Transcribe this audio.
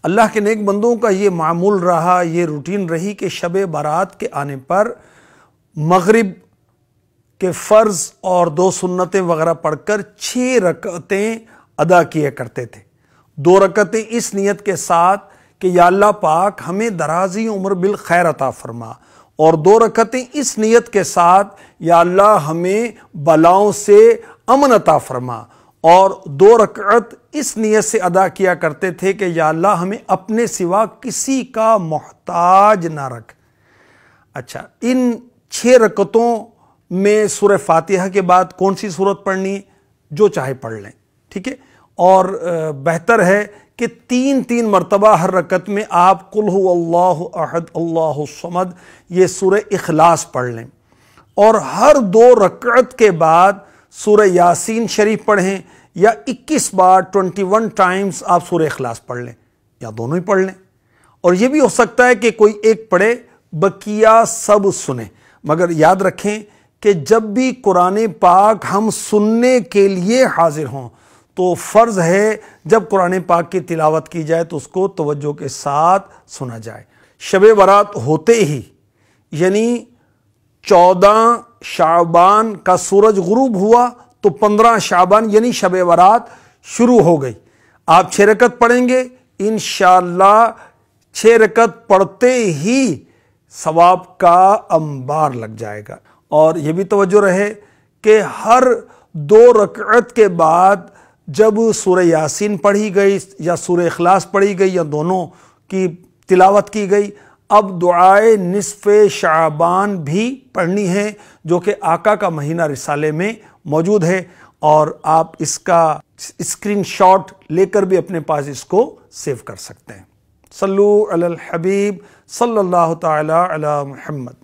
اللہ کے نیک بندوں کا یہ معمول رہا، یہ روٹین رہی کہ شب برات کے آنے پر مغرب کے فرض اور 2 سنتیں وغیرہ پڑھ کر 6 رکعتیں ادا کیا کرتے تھے۔ 2 رکعتیں اس نیت کے ساتھ کہ یا اللہ پاک ہمیں درازی عمر بالخیر عطا فرما، اور 2 رکعتیں اس نیت کے ساتھ یا اللہ ہمیں بلاؤں سے امن عطا فرما، اور 2 رکعت اس نیت سے ادا کیا کرتے تھے کہ یا اللہ ہمیں اپنے سوا کسی کا محتاج نہ رکھ۔ اچھا، ان 6 رکعتوں میں سورہ فاتحہ کے بعد کون سی سورت پڑھنی؟ جو چاہے پڑھ لیں، ٹھیک ہے؟ اور بہتر ہے کہ 3 مرتبہ ہر رکعت میں آپ قل هو اللہ احد اللہ الصمد یہ سورہ اخلاص پڑھ لیں، اور ہر 2 رکعت کے بعد سورہ یاسین شریف پڑھیں، یا 21 بار 21 ٹائمز آپ سورہ اخلاص پڑھ لیں، یا دونوں ہی پڑھ لیں۔ اور یہ بھی ہو سکتا ہے کہ کوئی ایک پڑھے، بقیہ سب سنیں، مگر یاد رکھیں کہ جب بھی قرآن پاک ہم سننے کے لیے حاضر ہوں تو فرض ہے جب قرآن پاک کی تلاوت کی جائے تو اس کو توجہ کے ساتھ سنا جائے۔ شب برات ہوتے ہی یعنی 14 شعبان کا سورج غروب ہوا تو 15 شعبان یعنی شب برات شروع ہو گئی۔ آپ 6 رکعت پڑھیں گے، انشاءاللہ 6 رکعت پڑھتے ہی ثواب کا انبار لگ جائے گا۔ اور یہ بھی توجہ رہے کہ ہر 2 رکعت کے بعد جب سورہ یاسین پڑھی گئی یا سورہ اخلاص پڑھی گئی یا دونوں کی تلاوت کی گئی، اب دعائے نصف شعبان بھی پڑھنی ہے، جو کہ آقا کا مہینہ رسالے میں موجود ہے، اور آپ اس کا اسکرین شاٹ لے کر بھی اپنے پاس اس کو سیو کر سکتے ہیں۔ صلو علی الحبیب صلی اللہ تعالی علی محمد۔